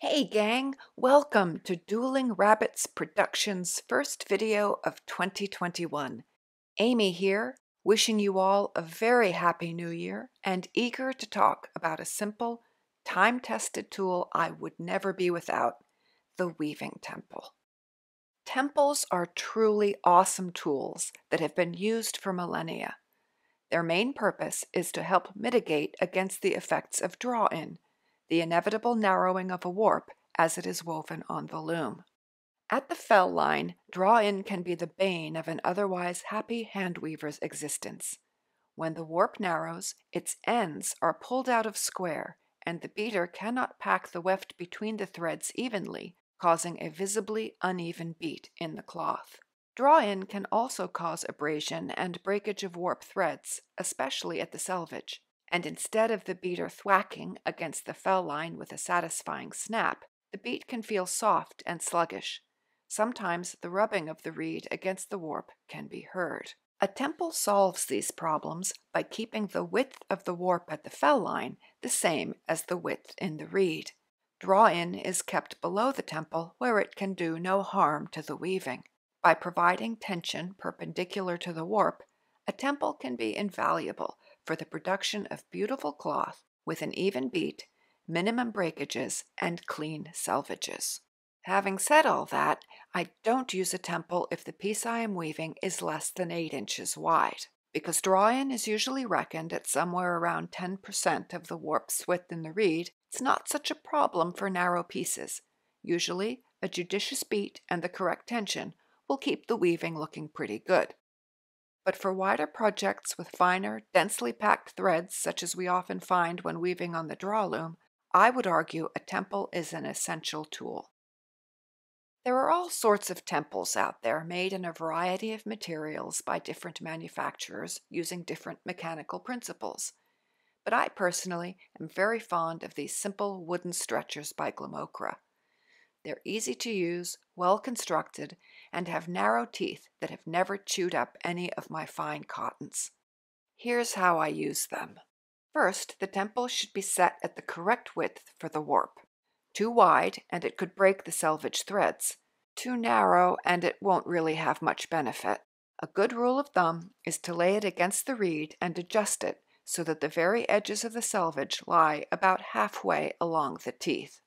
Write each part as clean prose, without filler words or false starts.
Hey gang, welcome to Dueling Rabbits Productions' first video of 2021. Amy here, wishing you all a very happy new year and eager to talk about a simple, time-tested tool I would never be without, the weaving temple. Temples are truly awesome tools that have been used for millennia. Their main purpose is to help mitigate against the effects of draw-in, the inevitable narrowing of a warp as it is woven on the loom. At the fell line, draw-in can be the bane of an otherwise happy handweaver's existence. When the warp narrows, its ends are pulled out of square, and the beater cannot pack the weft between the threads evenly, causing a visibly uneven beat in the cloth. Draw-in can also cause abrasion and breakage of warp threads, especially at the selvage, and instead of the beater thwacking against the fell line with a satisfying snap, the beat can feel soft and sluggish. Sometimes the rubbing of the reed against the warp can be heard. A temple solves these problems by keeping the width of the warp at the fell line the same as the width in the reed. Draw-in is kept below the temple where it can do no harm to the weaving. By providing tension perpendicular to the warp, a temple can be invaluable for the production of beautiful cloth with an even beat, minimum breakages, and clean selvages. Having said all that, I don't use a temple if the piece I am weaving is less than 8 inches wide. Because draw-in is usually reckoned at somewhere around 10% of the warp's width in the reed, it's not such a problem for narrow pieces. Usually, a judicious beat and the correct tension will keep the weaving looking pretty good. But for wider projects with finer, densely packed threads such as we often find when weaving on the draw loom, I would argue a temple is an essential tool. There are all sorts of temples out there made in a variety of materials by different manufacturers using different mechanical principles. But I personally am very fond of these simple wooden stretchers by Glamocra. They're easy to use, well constructed, and have narrow teeth that have never chewed up any of my fine cottons. Here's how I use them. First, the temple should be set at the correct width for the warp. Too wide, and it could break the selvage threads. Too narrow, and it won't really have much benefit. A good rule of thumb is to lay it against the reed and adjust it so that the very edges of the selvage lie about halfway along the teeth.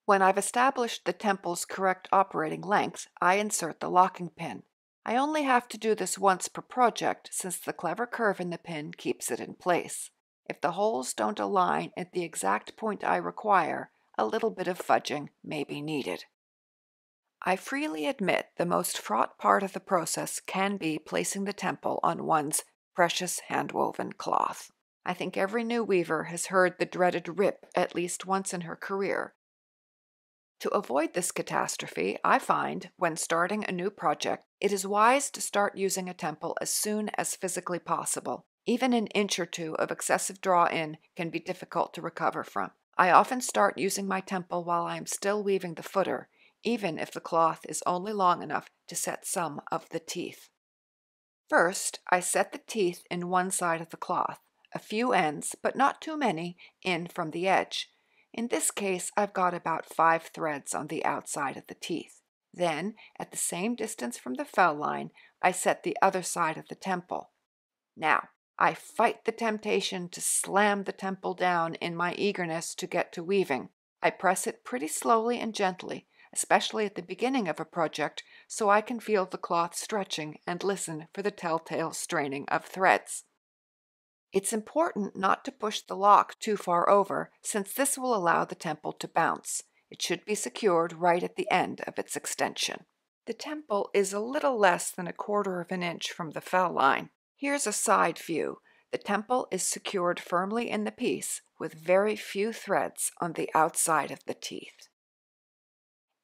When I've established the temple's correct operating length, I insert the locking pin. I only have to do this once per project since the clever curve in the pin keeps it in place. If the holes don't align at the exact point I require, a little bit of fudging may be needed. I freely admit the most fraught part of the process can be placing the temple on one's precious hand-woven cloth. I think every new weaver has heard the dreaded rip at least once in her career. To avoid this catastrophe, I find, when starting a new project, it is wise to start using a temple as soon as physically possible. Even an inch or two of excessive draw-in can be difficult to recover from. I often start using my temple while I am still weaving the footer, even if the cloth is only long enough to set some of the teeth. First, I set the teeth in one side of the cloth, a few ends, but not too many, in from the edge. In this case, I've got about 5 threads on the outside of the teeth. Then, at the same distance from the fell line, I set the other side of the temple. Now, I fight the temptation to slam the temple down in my eagerness to get to weaving. I press it pretty slowly and gently, especially at the beginning of a project, so I can feel the cloth stretching and listen for the telltale straining of threads. It's important not to push the lock too far over, since this will allow the temple to bounce. It should be secured right at the end of its extension. The temple is a little less than 1/4 of an inch from the fell line. Here's a side view. The temple is secured firmly in the piece, with very few threads on the outside of the teeth.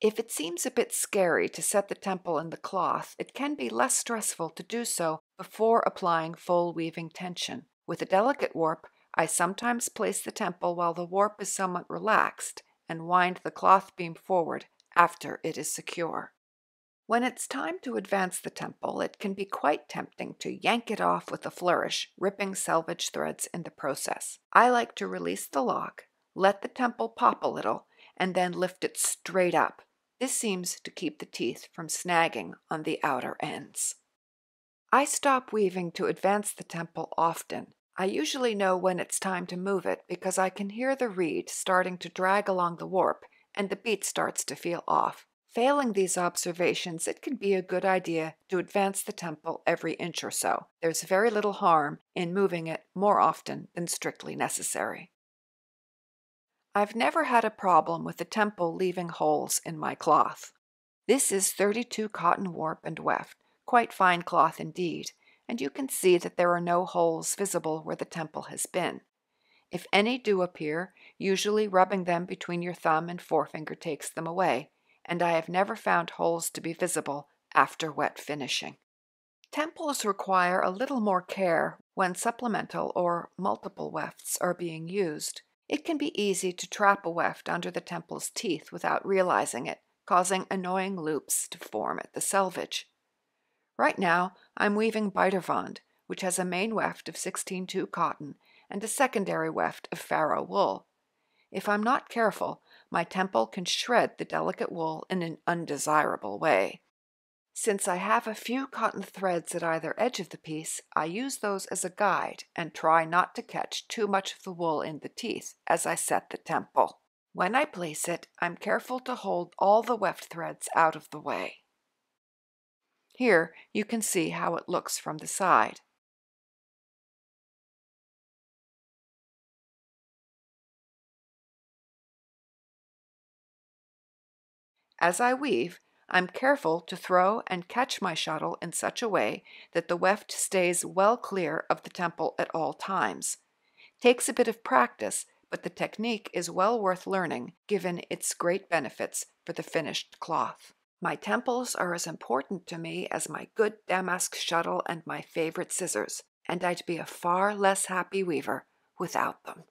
If it seems a bit scary to set the temple in the cloth, it can be less stressful to do so before applying full weaving tension. With a delicate warp, I sometimes place the temple while the warp is somewhat relaxed and wind the cloth beam forward after it is secure. When it's time to advance the temple, it can be quite tempting to yank it off with a flourish, ripping selvage threads in the process. I like to release the lock, let the temple pop a little, and then lift it straight up. This seems to keep the teeth from snagging on the outer ends. I stop weaving to advance the temple often. I usually know when it's time to move it because I can hear the reed starting to drag along the warp and the beat starts to feel off. Failing these observations, it can be a good idea to advance the temple every inch or so. There's very little harm in moving it more often than strictly necessary. I've never had a problem with the temple leaving holes in my cloth. This is 32 cotton warp and weft, quite fine cloth indeed, and you can see that there are no holes visible where the temple has been. If any do appear, usually rubbing them between your thumb and forefinger takes them away, and I have never found holes to be visible after wet finishing. Temples require a little more care when supplemental or multiple wefts are being used. It can be easy to trap a weft under the temple's teeth without realizing it, causing annoying loops to form at the selvage. Right now, I'm weaving Beiderwand, which has a main weft of 16-2 cotton and a secondary weft of Faro wool. If I'm not careful, my temple can shred the delicate wool in an undesirable way. Since I have a few cotton threads at either edge of the piece, I use those as a guide and try not to catch too much of the wool in the teeth as I set the temple. When I place it, I'm careful to hold all the weft threads out of the way. Here you can see how it looks from the side. As I weave, I'm careful to throw and catch my shuttle in such a way that the weft stays well clear of the temple at all times. Takes a bit of practice, but the technique is well worth learning given its great benefits for the finished cloth. My temples are as important to me as my good damask shuttle and my favorite scissors, and I'd be a far less happy weaver without them.